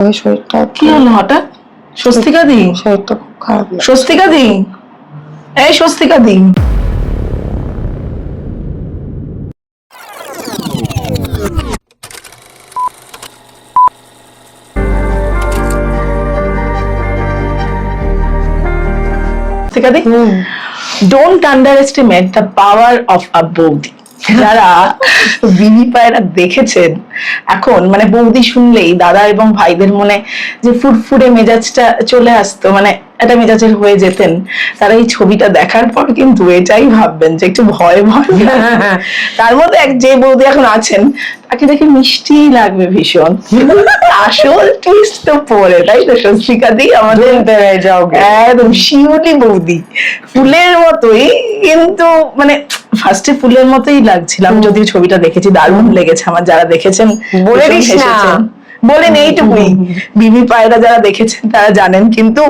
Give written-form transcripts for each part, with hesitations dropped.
শরীরটা কি হলো হঠাৎ? স্বস্তিকা দি, শরীরটা খুব খারাপ লাগছে। স্বস্তিকা দি, এই Swastika di. Swastika di, don't underestimate the power of a বৌদি। যারা বিবি পায়রা দেখেছেন, এখন মানে বৌদি শুনলেই দাদা এবং ভাইদের মনে যে ফুরফুরে মেজাজটা চলে আসতো, মানে একটা মেজাজের হয়ে যেতেন, তারা এই ছবিটা দেখার পর কিন্তু এটাই ভাববেন যে একটু ভয় ভয়। তার মধ্যে যে বৌদি এখন আছেন, তাকে দেখে মিষ্টি লাগবে ভীষণ, আসল টুইস্ট তো পরে, তাই তো স্বস্তিকা দি আমাদের একদম শিউলি বৌদি, ফুলের মতোই, কিন্তু মানে ফার্স্টে ফুলের মতোই লাগছিল। আমি যদিও ছবিটা দেখেছি, দারুণ লেগেছে আমার। যারা দেখেছেন বলে দিস না, বলেন এইটুকুই, বিবি পায়রা যারা দেখেছেন তারা জানেন। কিন্তু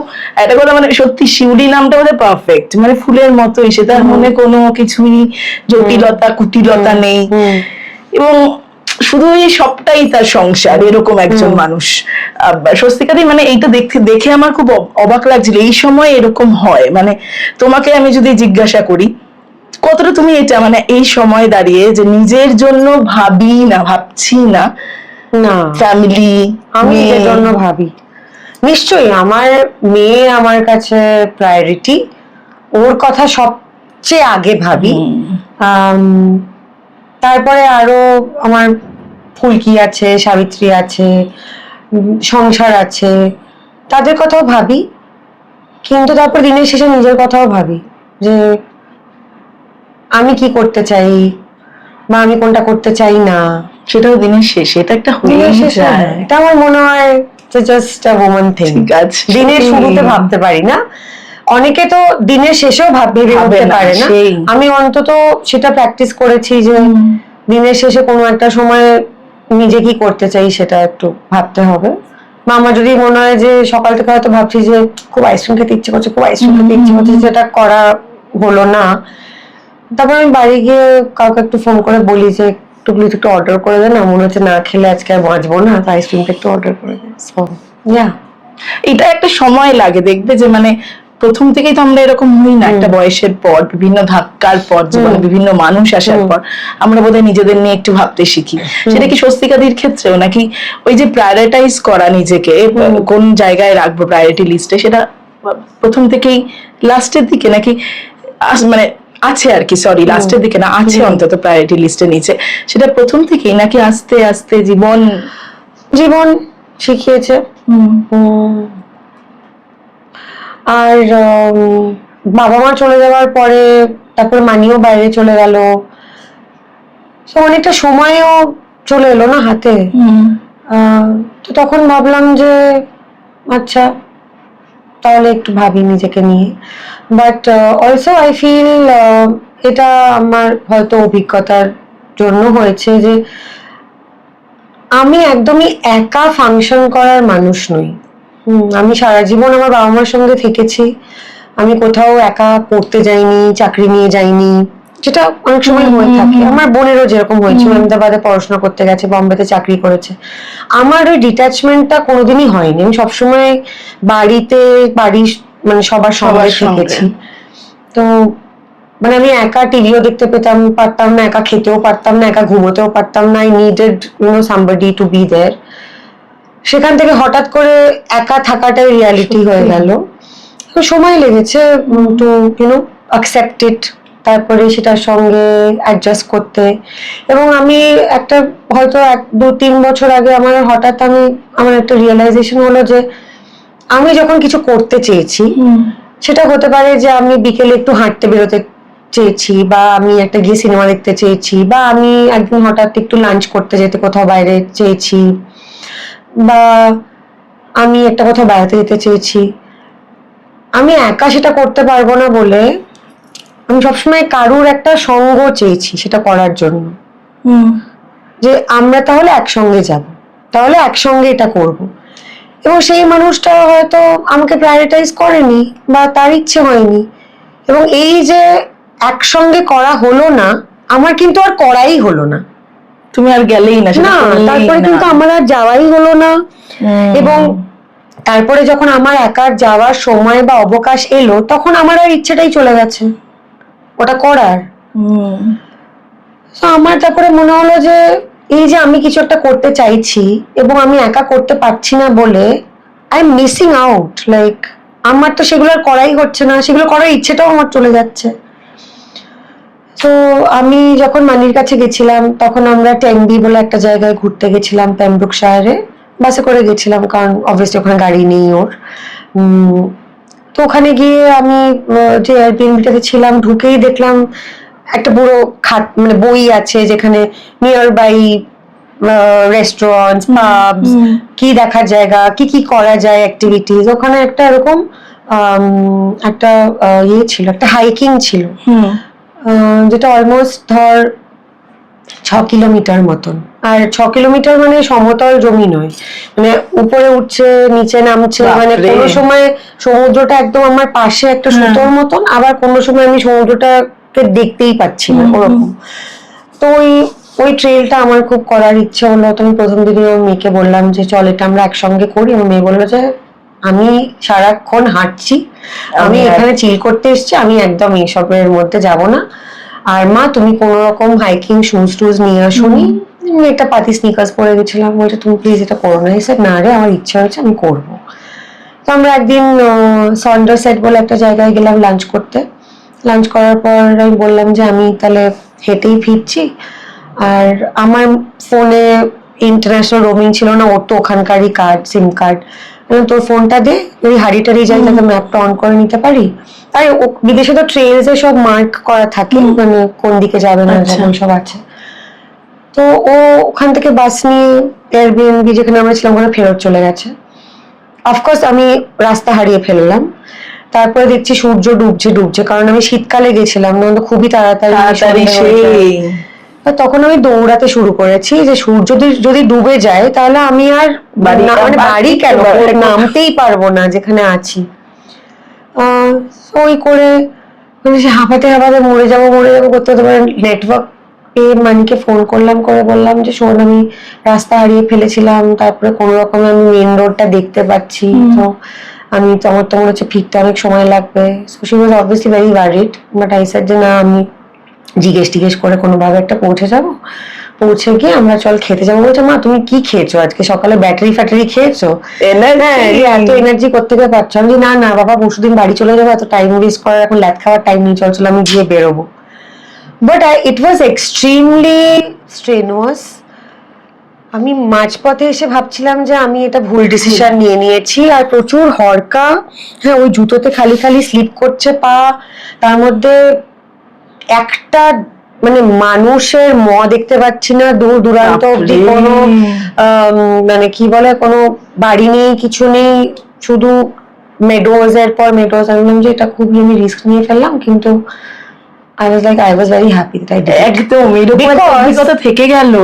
একটা কথা, মানে সত্যি শিউলি নামটা বোধহয় পারফেক্ট, মানে ফুলের মতোই, সেটার মনে কোনো কিছুই জটিলতা কুটিলতা নেই, এবং শুধুই সবটাই তার সংসার, এরকম একজন মানুষ। স্বস্তিকা দি, মানে এইটা দেখে আমার খুব অবাক লাগছিল, এই সময় এরকম হয়। মানে তোমাকে আমি যদি জিজ্ঞাসা করি, কতটা তুমি এটা মানে এই সময় দাঁড়িয়ে যে নিজের জন্য ভাবছি না, না ফ্যামিলি, আমি এর জন্য ভাবি। নিশ্চয়ই আমার মেয়ে আমার কাছে প্রায়োরিটি, ওর কথা সবচেয়ে আগে ভাবি। তারপরে আরো আমার ফুলকি আছে, সাবিত্রী আছে, সংসার আছে, তাদের কথাও ভাবি। কিন্তু তারপর দিনের শেষে নিজের কথাও ভাবি যে আমি কি করতে চাই বা আমি কোনটা করতে চাই না। সেটাও দিনের শেষে, এটা একটা দিনের শেষে এটা আমার মনে হয় জাস্ট আ ওম্যান থিং। দিনের শুরুতে ভাবতে পারি না, অনেকে তো দিনের শেষেও ভেবে উঠতে পারে না। আমি অন্তত সেটা প্র্যাকটিস করেছি যে দিনের শেষে কোনো একটা সময় নিজে কি করতে চাই সেটা একটু ভাবতে হবে। বা আমার যদি মনে হয় যে সকাল থেকে হয়তো ভাবছি যে খুব আইসক্রিম খেতে ইচ্ছে করছে, খুব আইসক্রিম খেতে ইচ্ছে করছে, যেটা করা হলো না, তারপর আমি বাড়ি গিয়ে কাউকে একটু ফোন করে বলি যে একটু অর্ডার করে দেন, মনে হচ্ছে না খেলে আজকে আর বাঁচবো না, তো আইসক্রিমটা একটু অর্ডার করে দেন। এটা একটা সময় লাগে, দেখবে যে মানে প্রথম থেকেই তো আমরা এরকম হই না, একটা বয়সের পর, বিভিন্ন ধাক্কার পর, জীবনে বিভিন্ন মানুষ আসার পর আমরা বোধহয় নিজেদের নিয়ে একটু ভাবতে শিখি। সেটা কি স্বস্তিকাদির ক্ষেত্রেও নাকি ওই যে প্রায়োরিটাইজ করা নিজেকে, কোন জায়গায় রাখবো প্রায়োরিটি লিস্টে, সেটা প্রথম থেকেই লাস্টের দিকে নাকি মানে আছে আর কি, সরি লাস্টের দিকে না, আছে অন্তত প্রায়োরিটি লিস্টে নিচে, সেটা প্রথম থেকেই নাকি আস্তে আস্তে জীবন শিখিয়েছে? আর বাবা মা চলে যাওয়ার পরে তারপরে মানিও বাইরে চলে গেল, অনেকটা সময়ও চলে এলো না হাতে। তো তখন ভাবলাম যে আচ্ছা তাহলে একটু ভাবি নিজেকে নিয়ে। বাট অলসো আই ফিল এটা আমার হয়তো অভিজ্ঞতার জন্য হয়েছে যে আমি একদমই একা ফাংশন করার মানুষ নই। আমি সারা জীবন আমার বাবা মার সঙ্গে থেকেছি, আমি কোথাও একা পড়তে যাইনি, চাকরি নিয়ে যাইনি, যেটা অনেক সময় হয়ে থাকে। আমার বোনেরও যেরকম হয়েছে, আহমেদাবাদে পড়াশোনা করতে গেছে, বম্বেতে চাকরি করেছে। আমার ওই ডিট্যাচমেন্টটা কোনোদিনই হয়নি। আমি সবসময় বাড়ির মানে সবার সঙ্গে থেকেছি। তো মানে আমি একা টিভিও দেখতে পারতাম না, একা খেতেও পারতাম না, একা ঘুমোতেও পারতাম না। I needed somebody to be there. সেখান থেকে হঠাৎ করে একা থাকাটাই রিয়ালিটি হয়ে গেল। সময় লেগেছে টু অ্যাকসেপ্ট ইট, তারপরে সেটার সঙ্গে অ্যাডজাস্ট করতে। এবং আমি একটা হয়তো 1-2-3 বছর আগে আমার একটা রিয়েলাইজেশন হলো যে আমি যখন কিছু করতে চেয়েছি, সেটা হতে পারে যে আমি বিকেলে একটু হাঁটতে বেরোতে চেয়েছি, বা আমি একটা গিয়ে সিনেমা দেখতে চেয়েছি, বা আমি একদিন হঠাৎ একটু লাঞ্চ করতে যেতে কোথাও বাইরে চেয়েছি, বা আমি একটা কোথাও বেড়াতে যেতে চেয়েছি। আমি একা সেটা করতে পারবো না বলে আমি সবসময় কারুর একটা সঙ্গ চেয়েছি সেটা করার জন্য, যে আমরা তাহলে একসঙ্গে যাব, তাহলে একসঙ্গে এটা করব। এবং সেই মানুষটা হয়তো আমাকে প্রায়োরিটাইজ করেনি বা তার ইচ্ছে হয়নি, এবং এই যে একসঙ্গে করা হলো না, আমার কিন্তু আর করাই হলো না। তুমি আর গেলেই না, সেটা না, করলেই তারপরে না। কিন্তু আমার আর যাওয়াই হলো না। এবং তারপরে যখন আমার একার যাওয়ার সময় বা অবকাশ এলো, তখন আমার আর ইচ্ছেটাই চলে গেছে ওটা করার। তো আমার তারপরে মনে হলো যে এই যে আমি কিছু একটা করতে চাইছি এবং আমি একা করতে পারছি না বলে I am missing out, like আমার তো সেগুলো আর করাই হচ্ছে না, সেগুলো করার ইচ্ছেটাও আমার চলে যাচ্ছে। তো আমি যখন মানির কাছে গেছিলাম তখন আমরা ট্যাংবি বলে একটা জায়গায় ঘুরতে গেছিলাম, পেমব্রুকশায়ারে। বাসে করে গেছিলাম কারণ অবভিয়াসলি ওখানে গাড়ি নেই ওর। তো ওখানে গিয়ে আমি যে এয়ারবিএনবিটাতে ছিলাম, ঢুকেই দেখলাম একটা পুরো খাট, মানে বই আছে যেখানে নিয়ার বাই রেস্টুরেন্টস, পাবস, কি দেখার জায়গা, কি কি করা যায় অ্যাক্টিভিটিস। ওখানে একটা এরকম একটা ইয়ে ছিল, একটা হাইকিং ছিল, যেটা অলমোস্ট ধর 6 কিলোমিটার মতন। আর 6 কিলোমিটার মানে সমতল জমি নয়, মানে উপরে উঠছে নিচে নামছে, মানে কোনো সময় সমুদ্রটা একদম আমার পাশে একটা সুতোর মতন, আবার কোনো সময় আমি সমুদ্রটাকে দেখতেই পাচ্ছি না, ওরকম। তো ওই ট্রেলটা আমার খুব করার ইচ্ছে হলো। তো আমি প্রথম দিকে আমার মেয়েকে বললাম যে চল এটা আমরা একসঙ্গে করি। আমার মেয়ে বললো যে আমি সারাক্ষণ হাঁটছি, আমি এখানে চিল করতে এসেছি, আমি একদম এইসবের মধ্যে যাব না। আর মা তুমি কোন রকম হাইকিং শুজ টুজ নিয়ে আসোনি, একটা পাতি স্নিকার্স পরে গেছিলাম, বলছে তুমি প্লিজ এটা করো না। এই না রে, আমার ইচ্ছা হয়েছে, আমি করবো। তো আমরা একদিন সন্ডারসেট বলে একটা জায়গায় গেলাম লাঞ্চ করতে। লাঞ্চ করার পর আমি বললাম যে আমি তাহলে হেঁটেই ফিরছি, আর আমার ফোনে ইন্টারন্যাশনাল রোমিং ছিল না, ওর তো ওখানকারই কার্ড, সিম কার্ড। তোর ফোনটা দে, যদি হারিয়ে টারিয়ে যাই তাকে ম্যাপটা অন করে নিতে পারি। আর বিদেশে তো ট্রেলস এ সব মার্ক করা থাকে, মানে কোন দিকে যাবে না যাবে সব আছে। তো ও ওখান থেকে বাস নিয়ে এয়ারবিএনবি যেখানে আমরা ছিলাম ওখানে ফেরত চলে গেছে। অফকোর্স আমি রাস্তা হারিয়ে ফেললাম। তারপরে দেখছি সূর্য ডুবছে, কারণ আমি শীতকালে গেছিলাম, না তো খুবই তাড়াতাড়ি। তখন আমি দৌড়াতে শুরু করেছি যে সূর্য যদি ডুবে যায় তাহলে আমি আর বাড়ি কেন নামতেই পারবো না যেখানে আছি। ওই করে হাঁপাতে মরে যাবো করতে হতে পারে। নেটওয়ার্ক পেয়ে মানিকে ফোন করলাম, করে বললাম যে শোন আমি রাস্তা হারিয়ে ফেলেছিলাম, তারপরে কোনো রকমে আমি মেন রোডটা দেখতে পাচ্ছি, তো আমি তো আমার তো মনে হচ্ছে ফিরতে অনেক সময় লাগবে। So she was obviously very worried, but I said যে না, আমি জিজ্ঞেস করে কোনোভাবে একটা পৌঁছে যাবো। পৌঁছে গিয়ে আমরা চল খেতে যাবো। বলছে মা তুমি কি খেয়েছো আজকে সকালে, ব্যাটারি ফ্যাটারি খেয়েছো, এত এনার্জি কোত্থেকে পাচ্ছ? আমি না না বাবা পরশুদিন বাড়ি চলে যাবো, এত টাইম ওয়েস্ট করার এখন ল্যাদ খাওয়ার টাইম নেই, চল আমি গিয়ে বেরোবো। But it was extremely strenuous. আমি মাঝপথে এসে ভাবছিলাম যে আমি এটা ভুল ডিসিশন নিয়ে নিয়েছি, আর প্রচুর হরকা। হ্যাঁ, ওই জুতোতে খালি স্লিপ করছে পা, তার মধ্যে একটা মানে মানুষের দেখতে পাচ্ছি না, দূর দূরান্ত অব্দি কোনো মানে কি বলে কোনো বাড়ি নেই, কিছু নেই, শুধু মেডোজ এর পর মেডোজ। আমি বললাম যে এটা খুবই আমি রিস্ক নিয়ে ফেললাম, কিন্তু I was very happy that I did it. একদম এরকম অভিজ্ঞতা থেকে গেল।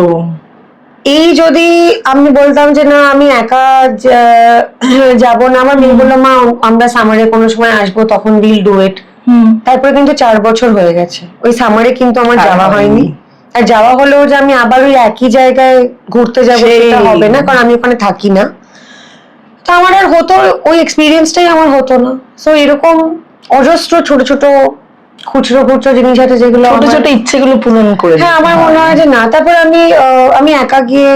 এই যদি আমি বলতাম যে না আমি একা যাব না, আমার মেয়ে বললো মা আমরা সামারে কোনো সময় আসবো, তখন we'll do it। তারপরে কিন্তু 4 বছর হয়ে গেছে, ওই সামারে কিন্তু আমার যাওয়া হয়নি। আর যাওয়া হলেও যে আমি আবার ওই একই জায়গায় ঘুরতে যাবো সেটা হবে না, কারণ আমি ওখানে থাকি না। তো আমার আর হতো, ওই এক্সপিরিয়েন্সটাই আমার হতো না। সো এরকম অজস্র ছোট ছোট খুচরো জিনিস আছে যেগুলো ছোট ইচ্ছেগুলো পূরণ করে। হ্যাঁ, আমার মনে হয় যে না। তারপর আমি একা গিয়ে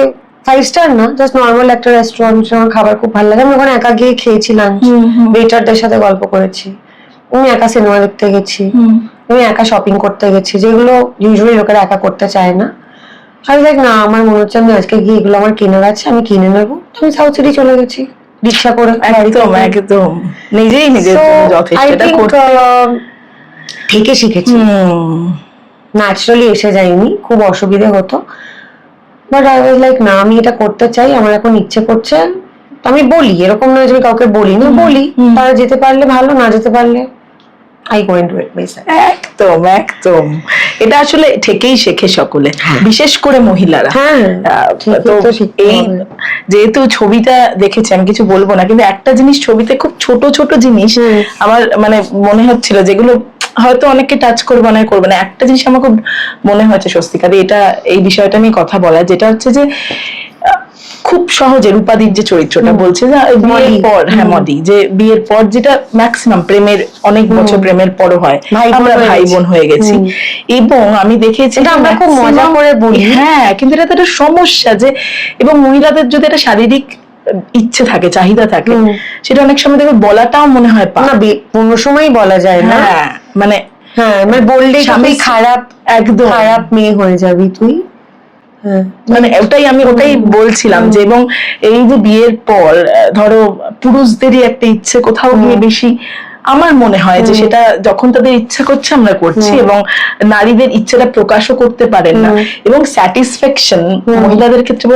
5 স্টার না, জাস্ট নর্মাল একটা রেস্টুরেন্ট, আমার খাবার খুব ভালো লাগে, আমি ওখানে একা গিয়ে খেয়েছিলাম, ওয়েটারদের সাথে গল্প করেছি, আমি একা সিনেমা দেখতে গেছি, আমি একা শপিং করতে গেছি, যেগুলো ইউজুয়ালি লোকেরা একা করতে চায় না। আমি দেখ না, আমার মনে হচ্ছে আমি আজকে গিয়ে এগুলো আমার কেনার আছে, আমি কিনে নেবো। আমি সাউথ সিটি চলে গেছি রিক্সা করে, একদম নিজেই নিজের যথেষ্ট থেকে শিখেছি, ন্যাচারালি এসে যায়নি, খুব অসুবিধে হতো। বাট আই ওয়াজ লাইক না, আমি এটা করতে চাই, আমার এখন ইচ্ছে করছে। আমি বলি, এরকম নয় যে আমি কাউকে বলি না, বলি, তারা যেতে পারলে ভালো, না যেতে পারলে I go into it myself. একদম এটা আসলে থেকেই শেখে সকলে, বিশেষ করে মহিলারা। তো এই যেহেতু ছবিটা দেখেছি, আমি কিছু বলবো না, কিন্তু একটা জিনিস ছবিতে খুব ছোট ছোট জিনিস আমার মানে মনে হচ্ছিল যেগুলো হয়তো অনেকে টাচ করবে অনেকে করবে না। একটা জিনিস আমার খুব মনে হয়েছে স্বস্তিকাদি, এটা এই বিষয়টা নিয়ে কথা বলা, যেটা হচ্ছে যে খুব সহজে রূপাদির যে চরিত্রটা বলছে যে বিয়ের পর, হ্যাঁ মডি, যে বিয়ের পর যেটা ম্যাক্সিমাম প্রেমের অনেক বছর প্রেমের পরও হয়, আমরা ভাই বোন হয়ে গেছি, এবং আমি দেখেছি আমরা খুব মজা করে বলি, হ্যাঁ, কিন্তু এটা তো একটা সমস্যা যে, এবং মহিলাদের যদি একটা শারীরিক ইচ্ছে থাকে, চাহিদা থাকে, সেটা অনেক সময় দেখবে বলাটাও মনে হয় না, কোনো সময় বলা যায় না, মানে মানে বললে তুই খারাপ, একদম খারাপ মেয়ে হয়ে যাবি তুই, মানে ওটাই বলছিলাম যে, এবং এই যে বিয়ের পর ধরো পুরুষদেরই একটা ইচ্ছে কোথাও গিয়ে বেশি, আমার মনে হয় যে সেটা যখন তাদের ইচ্ছা করছে আমরা করছি, এবং নারীদের ইচ্ছেটা প্রকাশও করতে পারেন না, এবং স্যাটিসফ্যাকশন মহিলাদের ক্ষেত্রে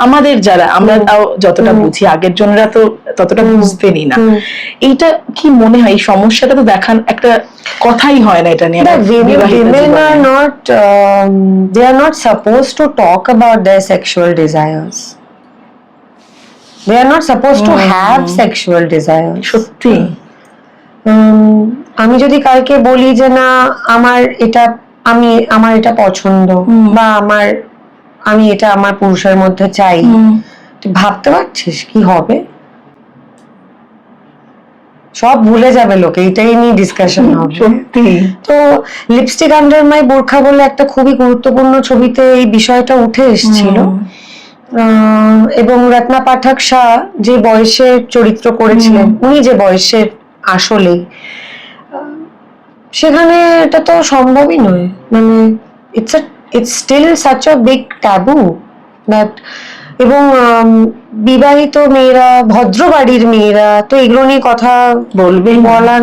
আমাদের যারা আমরা তাও যতটা বুঝি, আগের জনেরা তো ততটা বুঝতেনই না। এইটা কি মনে হয়, এই সমস্যাটা তো দেখান একটা কথাই হয় না এটা নিয়ে। Women are not, they are not supposed to talk about their sexual desires. They are not supposed to have sexual desires. সত্যি। আমি যদি কালকে বলি যে না আমার এটা পছন্দ, বা আমি এটা আমার পুরুষের মধ্যে চাই, তুই ভাবতে পারছিস কি হবে? সব ভুলে যাবে লোকে, এটাই নিয়ে ডিসকাশন হবে। সত্যি। তো লিপস্টিক আন্ডার মাই বোরখা বলে একটা খুবই গুরুত্বপূর্ণ ছবিতে এই বিষয়টা উঠে এসেছিল, এবং রত্না পাঠক শাহ যে বয়সের চরিত্র করেছিলেন, উনি যে বয়সের আসলে, সেখানে এটা তো সম্ভবই নয়, মানে it's still such a big taboo that, এবং বিবাহিত মেয়েরা, ভদ্র বাড়ির মেয়েরা তো এগুলো নিয়ে কথা বলা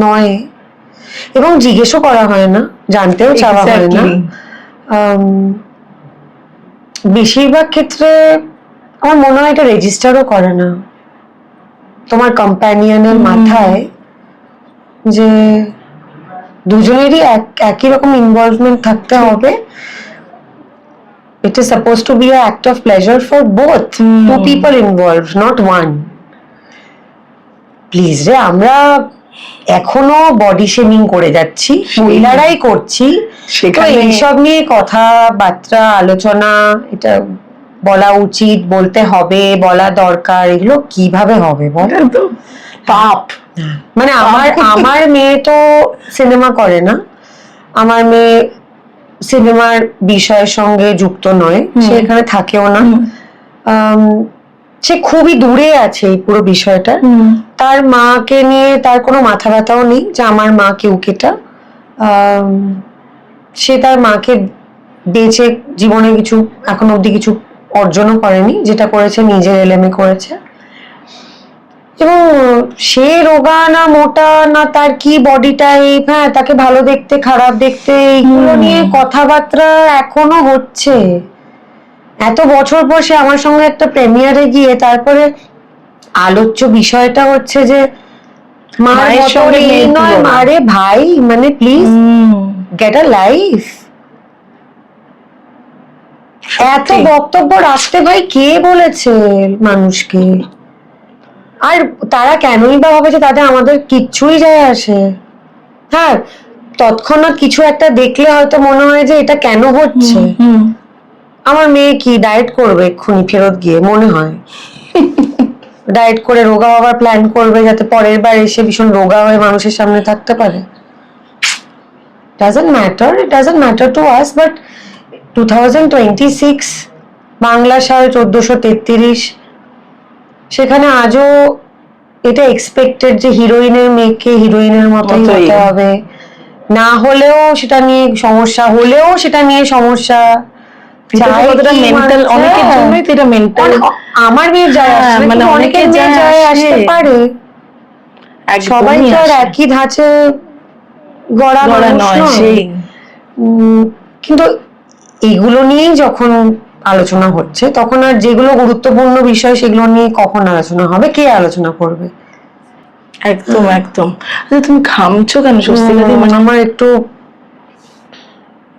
নয়, এবং জিজ্ঞেসও করা হয় না, জানতেও চাওয়া হয় না। বেশিরভাগ ক্ষেত্রে আমার মনে হয় এটা রেজিস্টারও করে না তোমার কম্প্যানিয়নের মাথায়, যে দুজনেরই একই রকম ইনভলভমেন্ট থাকতে হবে। It is supposed to be an act of pleasure for both, two people involved, not one. Please রে, আমরা এখনো বডি শেমিং করে যাচ্ছি, মহিলারাই করছি, তো এইসব নিয়ে কথাবার্তা আলোচনা, এটা বলা উচিত, বলতে হবে, বলা দরকার, এগুলো কিভাবে হবে বল? পাপ। মানে আমার মেয়ে তো সিনেমা করে না, আমার মেয়ে সিনেমার বিষয়ের সঙ্গে যুক্ত নয়, সে এখানে থাকেও না, সে খুবই দূরে আছে এই পুরো বিষয়টা। তার মাকে নিয়ে তার কোনো মাথা ব্যথাও নেই যে আমার মা কেউ কেটা, সে তার মাকে বেঁচে জীবনে কিছু এখন অব্দি কিছু অর্জনও করেনি, যেটা করেছে নিজের এলেমে করেছে, এবং সে রোগা না মোটা না তার কি বডি টাইপ, হ্যাঁ তাকে ভালো দেখতে খারাপ দেখতে, এইগুলো নিয়ে কথাবার্তা এখনো হচ্ছে। এত বছর পর সে আমার সঙ্গে একটা প্রেমিয়ারে গিয়ে তারপরে আলোচ্য বিষয়টা হচ্ছে যে মায়ের সঙ্গে নয়, মারে ভাই, মানে প্লিজ গেট আ লাইফ। এত বক্তব্য রাখতে ভাই কে বলেছে মানুষকে? আর তারা কেনই বা ভাবে যে তাদের আমাদের কিচ্ছুই যায় আসে? হ্যাঁ, তৎক্ষণাৎ কিছু একটা দেখলে হয়তো মনে হয় যে এটা কেন হচ্ছে। আমার মেয়ে কি ডায়েট করবে এক্ষুনি ফেরত গিয়ে, মনে হয় ডায়েট করে রোগা হওয়ার প্ল্যান করবে যাতে পরের বার এসে ভীষণ রোগা হয়ে মানুষের সামনে থাকতে পারে? Doesn't matter, it doesn't matter to us, but 2026 Bangla সাল 1433, সেখানে আজও এটা এক্সপেক্টেড যে হিরোইনের মেয়েকে হিরোইনের মতোই হতে হবে, না হলেও সেটা নিয়ে সমস্যা, হলেও সেটা নিয়ে সমস্যা। অনেকের জন্যই তো এটা মেন্টাল, আমার মেয়ের যায় আসে, মানে অনেকের যায় আসতে পারে, সবাই তো আর একই ধাঁচে গড়া নয়। কিন্তু এগুলো নিয়েই যখন আলোচনা হচ্ছে, তখন আর যেগুলো গুরুত্বপূর্ণ বিষয় সেগুলো নিয়ে কখন আলোচনা হবে, কে আলোচনা করবে? একদম একদম। তুমি ঘামছো কেন স্বস্তিকাদি? মানে আমার একটু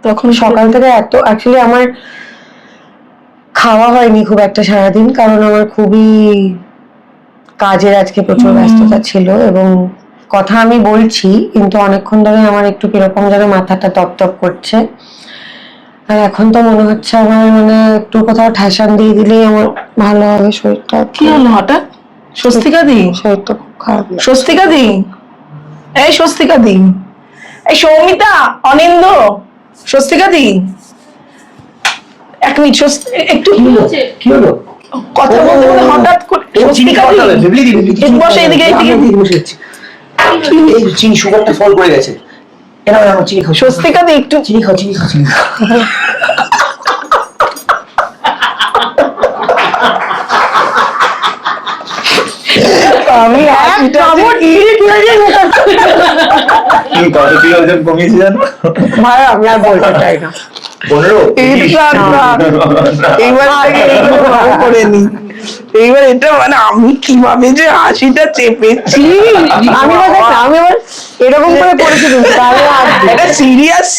তখন সকাল থেকে এত, অ্যাকচুয়ালি আমার খাওয়া হয়নি খুব একটা সারাদিন, কারণ আমার খুবই কাজের আজকে প্রচুর ব্যস্ততা ছিল, এবং কথা আমি বলছি, কিন্তু অনেকক্ষণ ধরে আমার একটু কিরকম যেন মাথাটা তপ করছে। আর এখন তো মনে হচ্ছে আমার মানে একটু কোথাও ঠাসান দিয়ে দিলেই আমার ভালো হবে শরীরটা। কি হলো হঠাৎ? স্বস্তিকা দি, শরীরটা খুব খারাপ লাগছে। স্বস্তিকা দি, এই স্বস্তিকা দি, এই সৌমিতা, অনিন্দ, স্বস্তিকা দি, এক মিনিট একটু কি হলো? কথা বলতে বলতে হঠাৎ করে স্বস্তিকা দি, একটু বসে এদিকে এদিকে। এই চিনি সুগারটা ফল করে গেছে। এনাও চিনি খাও। স্বস্তিকা দি একটু চিনি খাও, চিনি খাও, চিনি খাও। আমি তুমি কত কিলো ওজন কমিয়েছি জানো? ভাই আমি আর বলতে চাই না। 15? এইবার থেকে এগুলো ভালো করে নি। এইবার এটা মানে আমি কিভাবে যে হাসিটা চেপেছি আমি এবার এরকম করে পড়েছি কিন্তু তাহলে আর এটা সিরিয়াস।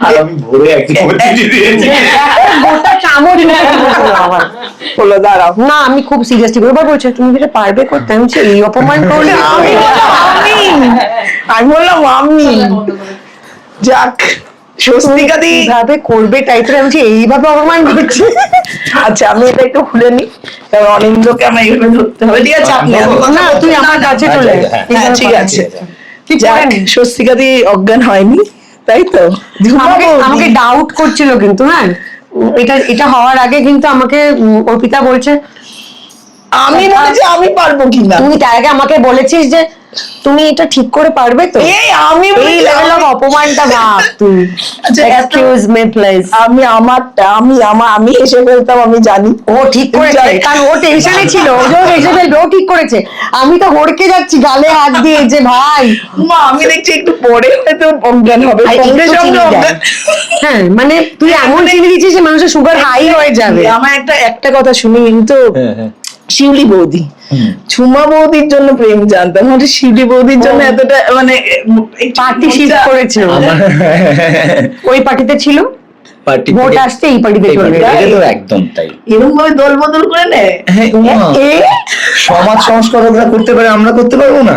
আর আমি ভোরে একটা চিনি দিয়েছি। গোটা চামচ নিয়ে আমার বলো দাঁড়াও। না, আমি খুব সিরিয়াসলি এবার বলছি তুমি যেটা পারবে করতে। আমি বলছি, এই অপমান করলে আমি বললাম আমি যাক স্বস্তিকা দি কিভাবে করবে টাইপের। আমি বলছি এইভাবে অপমান করছি। আচ্ছা আমি এটা একটু খুলে নি, কারণ অনিন্দকে আমার এইভাবে ধরতে হবে। ঠিক আছে আপনি না, তুই আমার কাছে চলে আয়। হ্যাঁ ঠিক আছে। তুই যাক, পড়ে নে। স্বস্তিকা দি অজ্ঞান হয়নি, তাই তো? আমাকে ডাউট করছিল কিন্তু, হ্যাঁ এটা হওয়ার আগে কিন্তু আমাকে অর্পিতা বলছে আমি বলেছি আমি পারবো কিনা। তুমি তার আগে আমাকে বলেছিস যে তুমি এটা ঠিক করে পারবে তো। এই আমি এই বলেছি, লেভেল অফ অপমানটা ভাব তুই। আচ্ছা, এক্সকিউজ মি প্লিজ। আমি এসে ফেলতাম, আমি জানি। ও ঠিক করেছে, কারণ ও টেনশনে ছিল। ও যখন এসে ফেলবে ও ঠিক করেছে। আমি তো হড়কে যাচ্ছি গালে হাত দিয়ে যে ভাই। মা আমি দেখছি একটু পরে হয়তো অজ্ঞান হবে, ভাই, সঙ্গে একটু সঙ্গে চিনি দেয়। অজ্ঞান। হ্যাঁ মানে তুই এমন চিনি দিচ্ছিস যে মানুষের সুগার হাই হয়ে যাবে। আমার একটা কথা শুনি কিন্তু, হ্যাঁ, হ্যাঁ। শিউলি বৌদি, ঝুমা বৌদির জন্য প্রেম জানতাম, মানে শিউলি বৌদির জন্য এতটা মানে পার্টি শিফট করেছিল, ওই পার্টিতে ছিল, পার্টি ভোট আসতে এই পার্টিতে চলে এটা গেছে। তো একদম তাই। এরকম ভাবে দল বদল করে নেয়। হ্যাঁ, সমাজ সংস্কার ওরা করতে পারে, আমরা করতে পারবো না?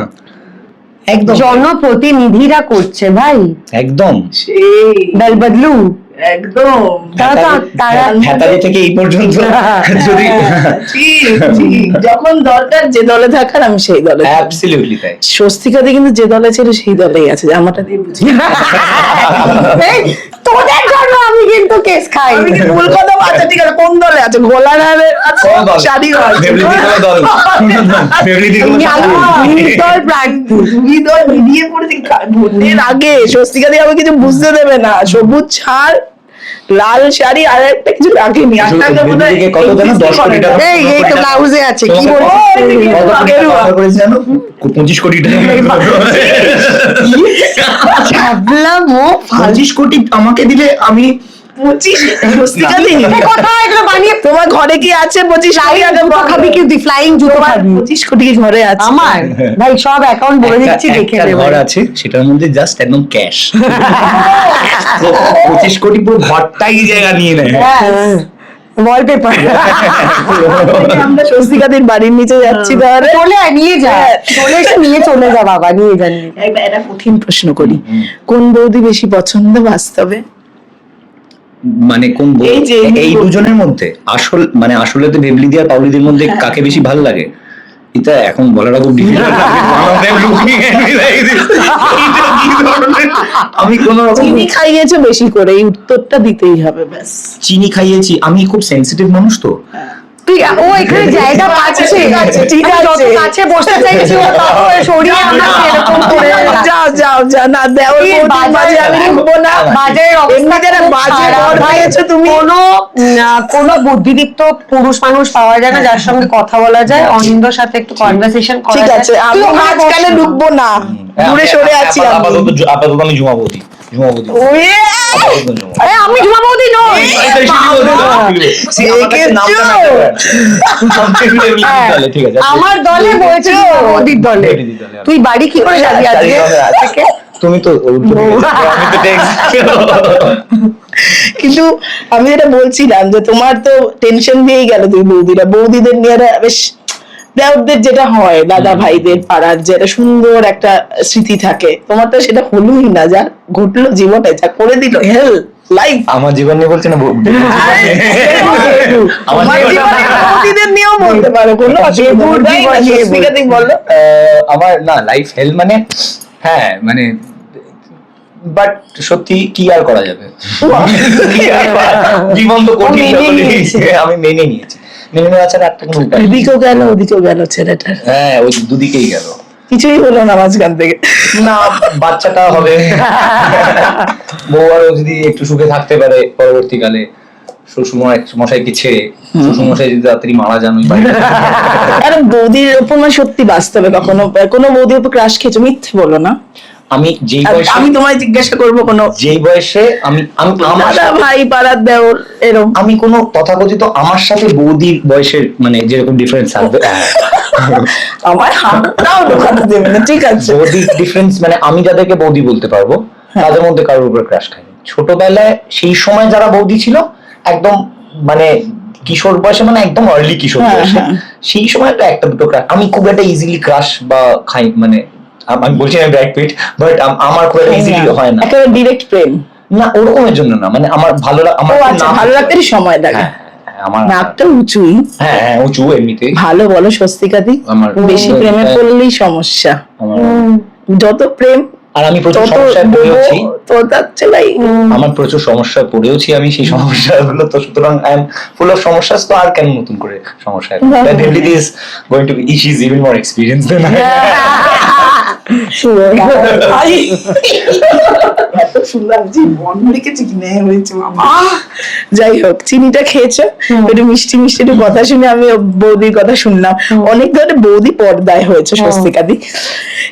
একদম জনপ্রতিনিধিরা করছে ভাই, একদম। সেই দল বদলু। একদম তারা ফ্যাতারি থেকে এই পর্যন্ত যদি ঠিক, ঠিক। যখন দরকার যে দলে থাকার আমি সেই দলে থাকি। অ্যাবসলিউটলি তাই। স্বস্তিকাদি কিন্তু যে দলে ছিল সেই দলেই আছে, আমারটা দিয়ে বুঝি। এই, তোদের জন্য আমি কিন্তু কেস খাই। আমি কিন্তু ভুল কথা বলছি। আচ্ছা ঠিক আছে, কোন দলে আছে? গোলাঘাটের আছে, কোন দল? শাড়ি ফেব্রিটি কোনো দল? ফেব্রিটি কোনো দল প্রার্থী। দুই দল মিলিয়ে পড়েছে ভোটের আগে। স্বস্তিকাদি আমাকে কিছু বুঝতে দেবে না। সবুজ ছাড়, লাল শাড়ি, আর একটা কিছু রাখেনি। আটটাকে বোধহয় ফেব্রিটিকে কত জানো? 10 কোটি টাকা। এই তো ব্লাউজে আছে, কি তোমাকে বলছিস? কত কোটি টাকা গেরুয়া। offer করেছে জানো? 25 কোটি টাকা। ভাবলাম ও 25 কোটি আমাকে দিলে আমি 25 স্বস্তিকাদি কথা এগুলো বানিয়ে তোমার ঘরে কি আছে? 25 কোটি টাকা জুতো খাবি কি তুই? ফ্লাইং জুতো খাবি? 25 কোটি ঘরে আছে আমার ভাই সব অ্যাকাউন্ট বলে দিচ্ছি, দেখে একটা নেব। ঘর আছে, সেটার মধ্যে জাস্ট একদম ক্যাশ। 25 কোটি পুরো ঘরটাই জায়গা নিয়ে নেয়। ওয়ালপেপার আমরা স্বস্তিকাদির বাড়ির নিচে যাচ্ছি। তাহলে চলে আয়, নিয়ে যা, চলে এসে নিয়ে চলে যা বাবা, নিয়ে যা, নিয়ে যা। একটা কঠিন প্রশ্ন করি, কোন বৌদি বেশি পছন্দ বাস্তবে? মানে কোন এই যে এই দুজনের মধ্যে আসলে তো বেবলিদি আর পাউলিদের মধ্যে কাকে বেশি ভালো লাগে এটা এখন বলাটা খুব ডিফিকাল্ট। আমি কোন চিনি খাইয়েছো বেশি করে, এই উত্তরটা দিতেই হবে ব্যাস। চিনি খাইয়েছি, আমি খুব সেনসিটিভ মানুষ তো। তুই ও এখানে জায়গা পাচ্ছে, ঠিক আমি যত আছে। কাছে বসতে চাইছি ও তত সরিয়ে আমাকে এরকম করে যাও না দেওয়ার এই বৌদির মাঝে আমি ঢুকবো না। বাজারের অবস্থা এমনি যারা খুব বাজে খারাপ ঘর ভাই। পেয়েছো তুমি। কোনো বুদ্ধিদীপ্ত পুরুষ মানুষ পাওয়া যায় না যার সঙ্গে কথা বলা যায়, অনিন্দর সাথে একটু কনভারসেশন করা ঠিক যায়। আছে, আমি তুই ওখানে মাঝখানে বস না। ঢুকবো না, দূরে সরে আছি আমি। আপাতত আমি ঝুমাবতী। ওয়ে, আরে আমি ঝুমা বৌদি নই। ঠিক আছে, আমার দলে বলছে ঝুমা বৌদির দলে। তুই বাড়ি কি করে যাবি আজকে থেকে? তুমি তো আমি তো text। কিন্তু আমি যেটা বলছিলাম যে তোমার তো টেনশন দিয়েই গেল, দুই বৌদিরা, বৌদিদের নিয়ে বেশ দেওরদের যেটা হয়, দাদা ভাইদের পাড়ার যেটা সুন্দর একটা স্মৃতি থাকে, তোমার তো সেটা হলোই না, যা ঘটলো জীবনে, যা করে দিল হেল লাইফ। আমার জীবন নিয়ে বলছে না আমার জীবনে বৌদিদের নিয়েও বলতে পারো, কোনো অসুবিধা নেই। বলো আমার না লাইফ হেল মানে, হ্যাঁ মানে, বাট সত্যি কি আর করা যাবে, জীবন তো কঠিন, আমি মেনে নিয়েছি, মেনে নেওয়া ছাড়া একটা কোনো উপায় নেই। এদিকেও গেল ওদিকেও গেল ছেলেটার, হ্যাঁ ওই দুদিকেই গেল, কিছুই হলো না মাঝখান থেকে। না বাচ্চাটা হবে, বউ আরো যদি একটু সুখে থাকতে পারে পরবর্তীকালে, শ্বশুর মশাইকে ছেড়ে, শ্বশুর মশাই যদি তাড়াতাড়ি মারা যান ওই বাড়িতে। আরে বৌদির উপর মানে সত্যি বাস্তবে কখনো কোনো বৌদির উপর ক্রাশ খেয়েছো? মিথ্যে বলো না। আমি যেই বয়সে, আমি তোমায় জিজ্ঞাসা করবো, কোনো যেই বয়সে আমি আমার দাদা ভাই পাড়ার দেওর এরকম, আমি কোনো তথাকথিত আমার সাথে বৌদির বয়সের মানে যেরকম ডিফারেন্স থাকবে, আমার হাতটাও ঢোকাতে দেবে না, ঠিক আছে? বৌদির ডিফারেন্স মানে আমি যাদেরকে বৌদি বলতে পারবো তাদের মধ্যে কারোর উপর ক্রাশ খাইনি। ছোটবেলায় সেই সময় যারা বৌদি ছিল একদম মানে কিশোর বয়সে, মানে একদম আর্লি কিশোর বয়সে, সেই সময় তো একটা দুটো ক্রাশ, আমি খুব একটা ইজিলি ক্রাশ বা খাই মানে, আমি বলছি না ব্র্যাড পিট, বাট আমার খুব একটা ইজিলি হয় না, একেবারে ডিরেক্ট প্রেম না ওরকমের জন্য না, মানে আমার ভালো আমার ভালো লাগতে সময় লাগে, আমার নাকটা উঁচুই, হ্যাঁ হ্যাঁ উঁচু এমনিতে ভালো বলো স্বস্তিকা দি, আমার বেশি প্রেমে পড়লেই সমস্যা, আমার, যত প্রেম আর আমি প্রচুর সমস্যায় পড়েছি, আমার প্রচুর সমস্যায় পড়েওছি আমি, সেই সমস্যাগুলো তো, সুতরাং আই এম ফুল অফ সমস্যা, তো আর কেন নতুন করে সমস্যা, definitely is going to be, she's even more experienced than I am. যাই হোক, চিনিটা খেয়েছো, একটু মিষ্টি মিষ্টি একটু কথা শুনে আমি বৌদির কথা শুনলাম, অনেক ধরনের বৌদি পর্দায় হয়েছে স্বস্তিকাদি,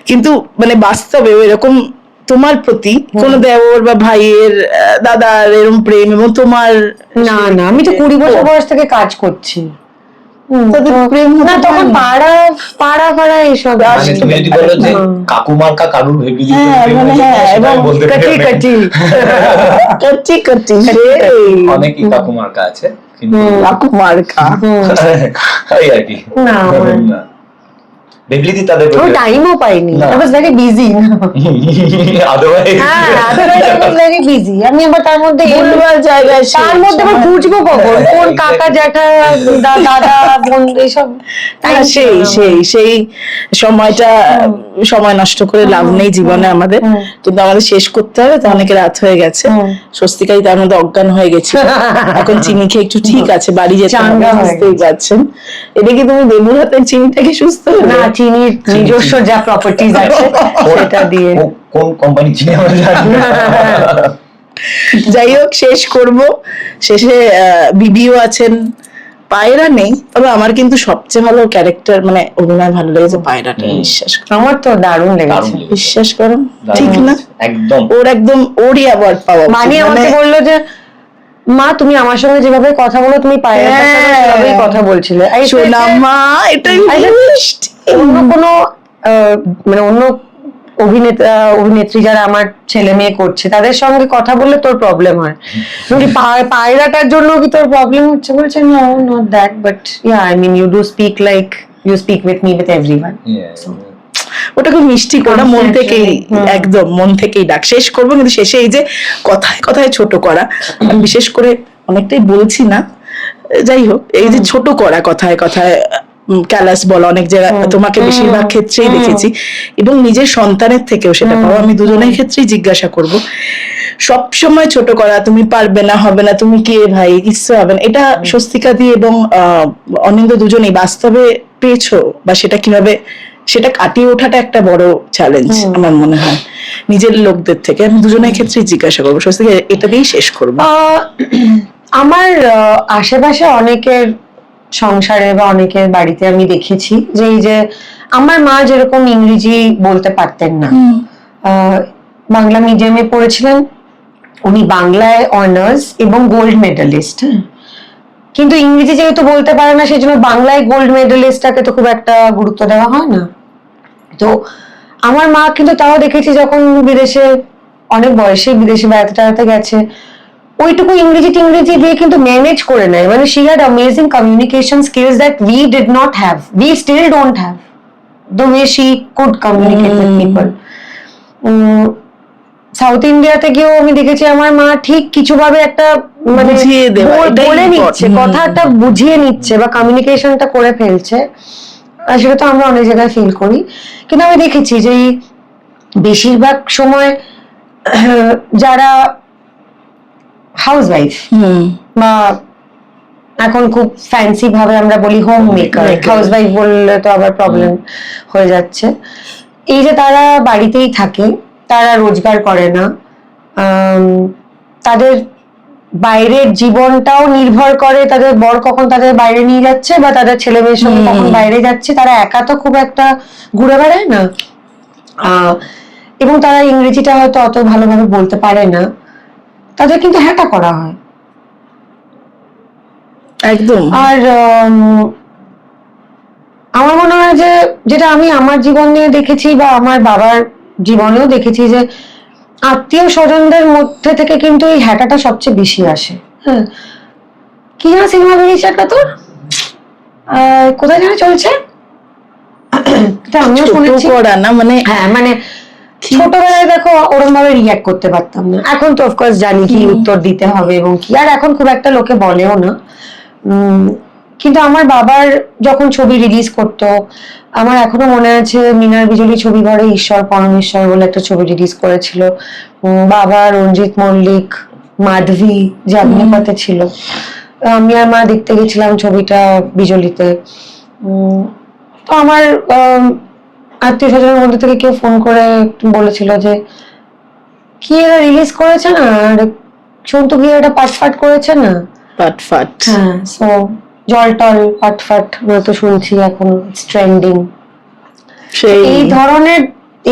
কিন্তু মানে বাস্তবে এরকম তোমার প্রতি কোনো দেওর বা ভাইয়ের দাদার এরকম প্রেম, এবং তোমার না না, আমি তো 20 বছর বয়স থেকে কাজ করছি, না তখন পাড়া পাড়া পাড়া এইসব, মানে তুমি যদি বলো যে কাকুমার কা কারুর ভেবি দিতে, এবং কাটি কাটি কাটি কাটি অনেকই কাকুমার কা আছে, কিন্তু কাকুমার কা এই আর কি না বেবলিদি তাদের ওই টাইমও পাইনি, I was very busy, otherwise I was very busy, আমি আবার তার মধ্যে ভুলভাল জায়গায়, তার মধ্যে আবার খুঁজবো কখন কোন কাকা জ্যাঠা দাদা বোন এইসব, সেই সেই সেই সময়টা সময় নষ্ট করে লাভ নেই জীবনে আমাদের, কিন্তু আমাদের শেষ করতে হবে, তো অনেকে রাত হয়ে গেছে, স্বস্তিকাই তার মধ্যে অজ্ঞান হয়ে গেছে, এখন চিনি খেয়ে একটু ঠিক আছে, বাড়ি যেতে হবে, বুঝতেই পারছেন। এটা কি তুমি দেবুর হাতের চিনিটাকে সুস্থ না, চিনির নিজস্ব যা প্রপার্টিজ আছে সেটা দিয়ে, কোন কোম্পানি চিনি আমরা জানি না। যাই হোক, শেষ করব, শেষে বিবিও আছেন, পায়রা নেই, তবে আমার কিন্তু সবচেয়ে ভালো ক্যারেক্টার মানে অভিনয় ভালো লেগেছে পায়রাটা, বিশ্বাস করো, আমার তো দারুণ লেগেছে, বিশ্বাস করো, ঠিক না? একদম একদম ওরই অ্যাওয়ার্ড পাওয়া, মানে আমাকে বললো যে মা তুমি আমার সঙ্গে যেভাবে কথা বলো তুমি পায়রাটার সঙ্গে সেভাবেই কথা বলছিলে, শোনা মা, এটাই অন্য কোনো মানে অন্য অভিনেতা অভিনেত্রী যারা আমার ছেলে মেয়ে করছে তাদের সঙ্গে কথা বললে তোর প্রবলেম হয়, পায়রাটার জন্য কি তোর প্রবলেম হচ্ছে? বলছে no not that, but yeah I mean you do speak like you speak with me with everyone. ওটা খুব মিষ্টি করে মন থেকেই, একদম মন থেকেই ডাক। শেষ করবো, কিন্তু শেষে এই যে কথায় কথায় ছোট করা, আমি বিশেষ করে অনেকটাই বলছি না, যাই হোক, এই যে ছোট করা কথায় কথায় ক্যালাস বলা, অনেক জায়গায় তোমাকে বেশিরভাগ ক্ষেত্রেই দেখেছি, এবং নিজের সন্তানের থেকেও সেটা পাবো, আমি দুজনের ক্ষেত্রেই জিজ্ঞাসা করব, সব সময় ছোট করা, তুমি পারবে না, হবে না, তুমি কে ভাই, কিচ্ছু হবে না, এটা স্বস্তিকা দি এবং অনিন্দ্য দুজনেই বাস্তবে পেয়েছো, বা সেটা কিভাবে সেটা কাটিয়ে ওঠাটা একটা বড় চ্যালেঞ্জ আমার মনে হয় নিজের লোকদের থেকে। আমি দুজনের ক্ষেত্রেই জিজ্ঞাসা করবো, স্বস্তিকা এটা দিয়েই শেষ করবো। আমার আশেপাশে অনেকের সংসারে বা অনেকের বাড়িতে আমি দেখেছি যে এই যে আমার মা যেরকম ইংরেজি বলতে পারতেন না, বাংলা মিডিয়ামে পড়েছিলেন, উনি বাংলায় অনার্স এবং গোল্ড মেডালিস্ট, কিন্তু ইংরেজি যেহেতু বলতে পারে না সেই জন্য বাংলায় গোল্ড মেডেলিস্টটাকে তো খুব একটা গুরুত্ব দেওয়া হয় না। তো আমার মা কিন্তু তাও দেখেছি যখন বিদেশে অনেক বয়সে বিদেশে বেড়াতে টেড়াতে গেছে, ও ওইটুকু ইংরেজি দিয়ে কিন্তু ম্যানেজ করে নেয়, মানে she had amazing communication skills that we did not have, we still don't have the way she could communicate with people. South ইন্ডিয়াতে গিয়েও আমি দেখেছি আমার মা ঠিক কিছু ভাবে একটা মানে বুঝিয়ে দেওয়া, এটাই বলে নিচ্ছে, important। কথাটা বুঝিয়ে নিচ্ছে বা কমিউনিকেশনটা করে ফেলছে, আর সেটা তো আমরা অনেক জায়গায় ফিল করি। কিন্তু আমি দেখেছি যে এই বেশিরভাগ সময় যারা হাউসওয়াইফ বা এখন খুব ফ্যান্সি ভাবে আমরা বলি হোম মেকার, হাউসওয়াইফ বললে তো আবার প্রবলেম হয়ে যাচ্ছে, এই যে তারা বাড়িতেই থাকে, তারা রোজগার করে না, তাদের বাইরের জীবনটাও নির্ভর করে তাদের বর কখন তাদের বাইরে নিয়ে যাচ্ছে বা তাদের ছেলে মেয়ের সঙ্গে কখন বাইরে যাচ্ছে, তারা একা তো খুব একটা ঘুরে বেড়ায় না, এবং তারা ইংরেজিটা হয়তো অত ভালোভাবে বলতে পারে না, তাদের কিন্তু হ্যাটা করা হয় একদম। আর আমার মনে হয় যে যেটা আমি আমার জীবনে দেখেছি বা আমার বাবার জীবনেও দেখেছি যে আত্মীয় স্বজনদের মধ্যে থেকে কিন্তু এই হ্যাটাটা সবচেয়ে বেশি আসে। হ্যাঁ, কি যেন সিনেমা বেরিয়েছে একটা তোর, কোথায় যেন চলছে, এটা আমিও শুনেছি। করা না মানে, হ্যাঁ মানে ছোটবেলায় দেখো ওরম ভাবে রিয়াক্ট করতে পারতাম না, এখন তো অফকোর্স জানি কি উত্তর দিতে হবে এবং কি, আর এখন খুব একটা লোকে বলেও না। কিন্তু আমার বাবার যখন ছবি রিলিজ করতো, আমার এখনো মনে আছে মিনার বিজলি ছবি ঘরে ঈশ্বর পরমেশ্বর বলে একটা ছবি রিলিজ করেছিল, বাবা, রঞ্জিত মল্লিক, মাধবী যে অগ্নিপথে ছিল, আমি আর মা দেখতে গেছিলাম ছবিটা বিজলিতে। তো আমার আত্মীয় স্বজনের মধ্যে থেকে কেউ ফোন করে বলেছিল যে কি এরা রিলিজ করেছে না, আর সন্তু কি এটা পাটফাট করেছে না, পাটফাট। হ্যাঁ, সো জল টল পাটফাট তো শুনছি এখন ট্রেন্ডিং।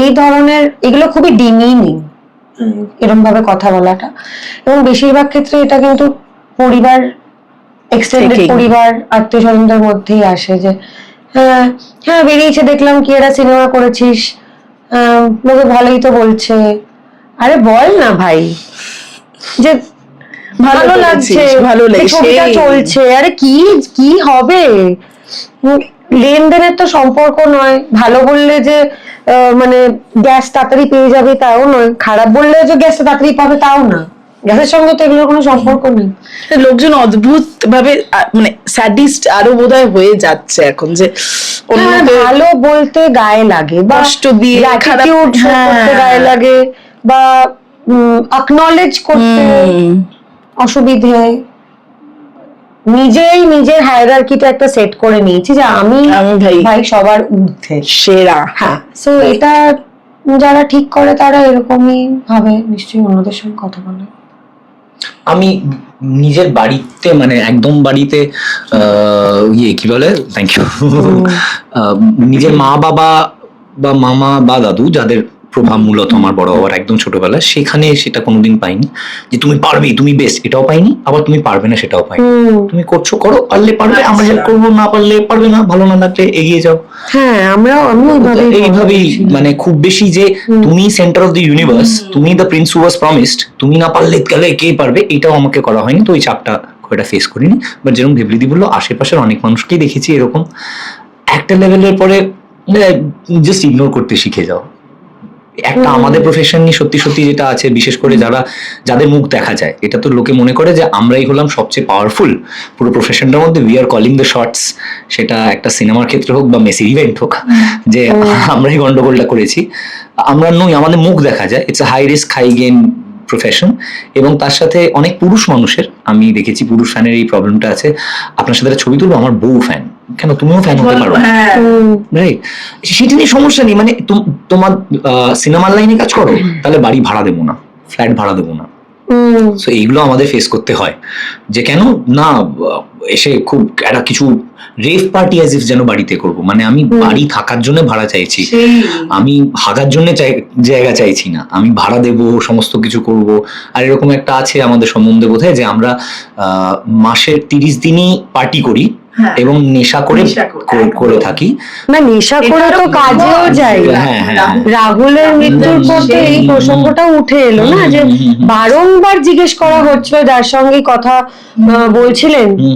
এই ধরনের এগুলো খুবই ডিমিনিং এরকম ভাবে কথা বলাটা, এবং বেশিরভাগ ক্ষেত্রে এটা কিন্তু পরিবার, এক্সটেন্ডেড পরিবার, আত্মীয় স্বজনদের মধ্যেই আসে যে হ্যাঁ হ্যাঁ বেরিয়েছে দেখলাম কি এরা সিনেমা করেছিস, লোকে ভালোই তো বলছে, আরে বল না ভাই যে ভালো লাগছে, ভালো লেগেছে, ছবিটা চলছে, আরে কি কি হবে, লেনদেনের তো সম্পর্ক নয়, ভালো বললে যে মানে গ্যাস তাড়াতাড়ি পেয়ে যাবে তাও নয়, খারাপ বললে যে গ্যাসটা তাড়াতাড়ি পাবে তাও না, গ্যাসের সঙ্গে তো এগুলোর কোনো সম্পর্ক নেই। লোকজন অদ্ভুত ভাবে মানে স্যাডিস্ট আরো বোধহয় হয়ে যাচ্ছে এখন, যে ভালো বলতে গায়ে লাগে বা কষ্ট দিয়ে খারাপ করতে গায়ে লাগে বা অ্যাকনলেজ করতে অসুবিধে, নিজেই নিজের হায়ারার্কিটা একটা সেট করে নিয়েছি যে আমি ভাই সবার ঊর্ধ্বে সেরা। হ্যাঁ, সো এটা যারা ঠিক করে তারা এরকমই ভাবে, নিশ্চয়ই অন্যদের সঙ্গে কথা বলে। আমি নিজের বাড়িতে মানে একদম বাড়িতে কি বলে থ্যাংক ইউ, নিজের মা বাবা বা মামা বা দাদু যাদের প্রভাব মূলত আমার বড় বাবার একদম ছোটবেলায়, সেখানে সেটা কোনোদিন পাইনি যে তুমি পারবে, তুমি বেস্ট, এটাও পাইনি, আবার তুমি পারবে না সেটাও পাইনি, তুমি করছো করো, পারলে পারবে, আমরা হেল্প করবো, না পারলে পারবে না, ভালো না লাগলে এগিয়ে যাও। হ্যাঁ, আমিও এইভাবেই মানে খুব বেশি যে তুমি সেন্টার অফ দ্য ইউনিভার্স, তুমি the Prince who was promised, তুমি না পারলে গেলে কে পারবে, এটাও আমাকে করা হয়নি, তো ওই চাপটা খুব একটা ফেস করিনি। বাট যেরকম ভেবলিদি বললো, আশেপাশের অনেক মানুষকেই দেখেছি এরকম, একটা লেভেলের পরে জাস্ট ইগনোর করতে শিখে যাও। একটা আমাদের প্রফেশন নিয়ে সত্যি সত্যি যেটা আছে, বিশেষ করে যাদের মুখ দেখা যায়, এটা তো লোকে মনে করে যে আমরাই হলাম সবচেয়ে পাওয়ারফুল পুরো প্রফেশনটার মধ্যে, we are calling the shots, সেটা একটা সিনেমার ক্ষেত্রে হোক বা মেসির ইভেন্ট হোক, যে আমরাই গন্ডগোলটা করেছি, আমরা নই, আমাদের মুখ দেখা যায়। It's a high risk high gain profession, এবং তার সাথে অনেক পুরুষ মানুষের, আমি দেখেছি পুরুষ ফ্যানের এই প্রবলেমটা আছে, আপনার সাথে ছবি তুলবো, আমার বউ ফ্যান, কেন তুমিও ফ্যান হতে পারো, রাইট? সেটা নিয়ে সমস্যা নেই, মানে তোমার সিনেমার লাইনে কাজ করো, তাহলে বাড়ি ভাড়া দেবো না, ফ্ল্যাট ভাড়া দেবো না, সো এইগুলো আমাদের ফেস করতে হয়, যে কেন না এসে খুব একটা কিছু রেভ পার্টি অ্যাজ ইফ যেন বাড়িতে করবো, মানে আমি বাড়ি থাকার জন্য ভাড়া চাইছি, আমি হাগার জন্য জায়গা চাইছি না, আমি ভাড়া দেবো, সমস্ত কিছু করব। আর এরকম একটা আছে আমাদের সম্বন্ধে বোধহয় যে আমরা মাসের 30 দিনই পার্টি করি, হ্যাঁ। এবং নেশা করে নেশা করে, করে থাকি। না নেশা করে তো কাজেও যাই। হ্যাঁ, হ্যাঁ। রাহুলের মৃত্যুর পর তো এই প্রসঙ্গটা উঠে এলো না, যে বারংবার জিজ্ঞেস করা হচ্ছিল যার সঙ্গে কথা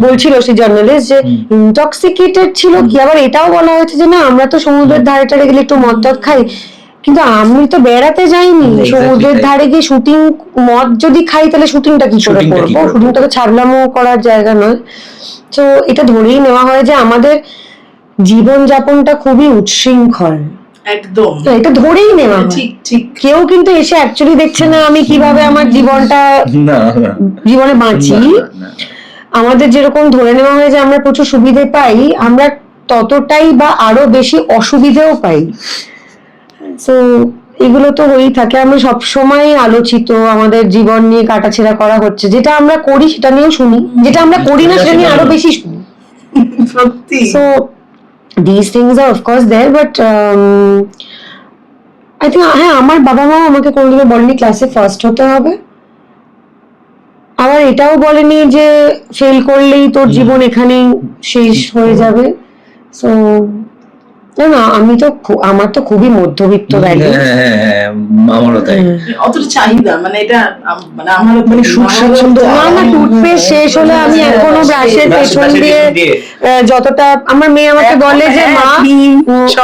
বলছিল সেই জার্নালিস্ট, যে ইনটক্সিকেটেড ছিল কি। আবার এটাও বলা হয়েছে যে না আমরা তো সমুদ্রের ধারে টারে গেলে একটু মদ টদ খাই, কিন্তু আমি তো বেড়াতে যাইনি, Exactly সমুদ্রের তাই। ধারে গিয়ে শুটিং, মদ যদি খাই তাহলে শুটিংটা কি করে Shooting টা কি করবো? করে শুটিংটা তো ছাবলামো করার জায়গা নয়। তো এটা ধরেই নেওয়া হয় যে আমাদের জীবনযাপনটা খুবই উচ্ছৃঙ্খল। একদম তো এটা ধরেই নেওয়া হয়। ঠিক ঠিক। কেউ কিন্তু এসে অ্যাকচুয়ালি দেখছে না আমি কিভাবে আমার জীবনটা না, না, জীবনে বাঁচি। না, না। আমাদের যেরকম ধরে নেওয়া হয় যে আমরা প্রচুর সুবিধে পাই, আমরা ততটাই বা আরো বেশি অসুবিধেও পাই। তো এগুলো তো হয়েই থাকে। আমরা সবসময় আলোচিত, আমাদের জীবন নিয়ে কাটাছেড়া করা হচ্ছে, যেটা আমরা করি সেটা নিয়েও শুনি, যেটা আমরা করি না সেটা নিয়ে আরো বেশি শুনি। সত্যি। So these things are of course there, but I think হ্যাঁ আমার বাবা মা আমাকে কোনোদিনও বলেনি ক্লাসে ফার্স্ট হতে হবে, আবার এটাও বলেনি যে ফেল করলেই তোর জীবন এখানেই শেষ হয়ে যাবে। সো না আমি তো আমার তো খুবই মধ্যবিত্ত ভ্যালু। হ্যাঁ, আমারও তাই। অতটা চাহিদা মানে এটা মানে আমার মানে সুখ স্বাচ্ছন্দ্য। না আমার টুথপেস্ট শেষ হলে আমি এখনো ব্রাশের পেছন দিয়ে যতটা, আমার মেয়ে আমাকে বলে যে মা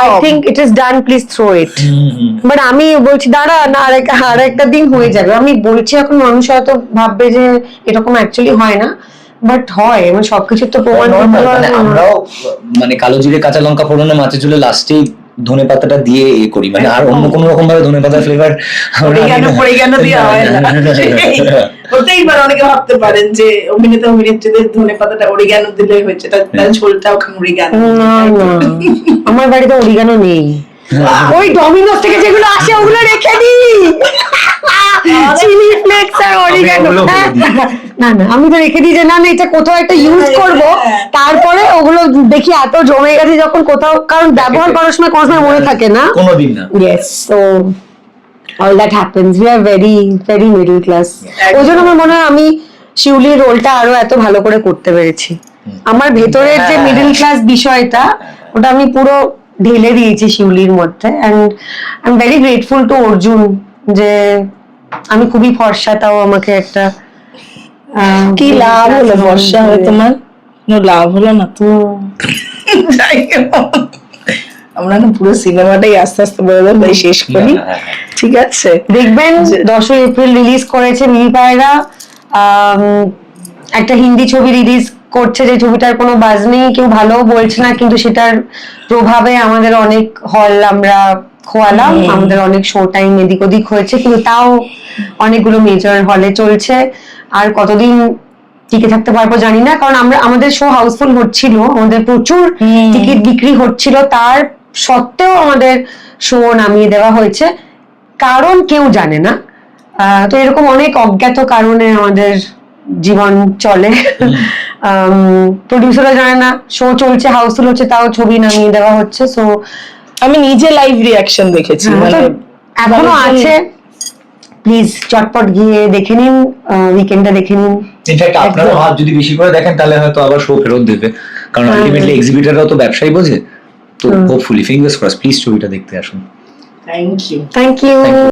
I think it is done, please throw it. But আমি বলছি দাঁড়া না আর একটা দিন হয়ে যাবে। আমি বলছি এখন মানুষ হয়তো ভাববে যে এরকম অ্যাকচুয়ালি হয় না, বাট হয়। মানে সবকিছু তো প্রমাণ করতে মানে পারবো না। আমরাও মানে কালো জিরে কাঁচা লঙ্কা ফোড়নে মাছে চুলে লাস্টেই ধনে পাতাটা দিয়ে করি, মানে আর অন্য কোনো রকম ভাবে ধনে পাতার ফ্লেভার পরিজ্ঞান দেওয়া হয় না। হতেই পারে, অনেকে ভাবতে পারেন যে অভিনেতা অভিনেত্রীদের ধনে পাতাটা অরিগানো দিলে হয়েছে, তার ঝোলটা ওখানে অরিগানো। না না আমার বাড়িতে অরিগানো নেই, ওই ডমিনোস থেকে যেগুলো আসে ওগুলো রেখে দিই, চিলি ফ্লেক্স আর অরিগানো। না না আমি তো রেখে দিই যে না না এটা কোথাও একটা ইউজ করব, তারপরে ওগুলো দেখি এত জমে গেছে যখন কোথাও, কারণ ব্যবহার করার সময় কোনো সময় মনে থাকে না কোনোদিন না। Yes, so all that happens. We are very very middle class. ওই জন্য আমার মনে হয় আমি শিউলির রোলটা আরো এত ভালো করে করতে পেরেছি। আমার ভেতরের যে মিডল ক্লাস বিষয়টা ওটা আমি পুরো ঢেলে দিয়েছি শিউলির মধ্যে, and I'm very grateful to Arjun যে আমি খুবই ফর্সা, তাও আমাকে একটা কি লাভ হলো বর্ষা হয়ে? তোমার কোনো লাভ হলো না তো। যাই হোক, আমরা না পুরো সিনেমাটাই আস্তে আস্তে বলে শেষ করি, ঠিক আছে? দেখবেন 10 এপ্রিল রিলিজ করেছে মিহি পায়রা, একটা হিন্দি ছবি রিলিজ করছে, যে ছবিটার কোনো বাজ নেই, কেউ ভালো বলছে না, কিন্তু সেটার প্রভাবে আমাদের অনেক হল আমরা খোয়ালাম, আমাদের অনেক শো টাইম এদিক ওদিক হয়েছে, কিন্তু তাও অনেকগুলো মেজর হলে চলছে। আর কতদিন টিকে থাকতে পারবো জানি না, কারণ আমাদের শো হাউসফুল হচ্ছিল, আমাদের প্রচুর টিকিট বিক্রি হচ্ছিল, তার সত্ত্বেও আমাদের শো নামিয়ে দেওয়া হয়েছে, কারণ কেউ জানে না। তো এরকম অনেক অজ্ঞাত কারণে আমাদের জীবন চলে। প্রডিউসাররা জানে না, শো চলছে হাউসফুল হচ্ছে, তাও ছবি নামিয়ে দেওয়া হচ্ছে। সো আমি নিজে লাইভ রিয়াকশন দেখেছি, মানে এখনো আছে, প্লিজ চটপট গিয়ে দেখে নিন, উইকেন্ডটা দেখে নিন। ইনফ্যাক্ট আপনারা যদি বেশি করে দেখেন তাহলে হয়তো আবার শো ফেরত দেবে, কারণ আলটিমেটলি এক্সিবিটররাও তো ব্যবসায়ী বোঝে। তো হোপফুলি ফিঙ্গার্স ক্রস, প্লিজ ছবিটা দেখতে আসুন। Thank you. Thank you.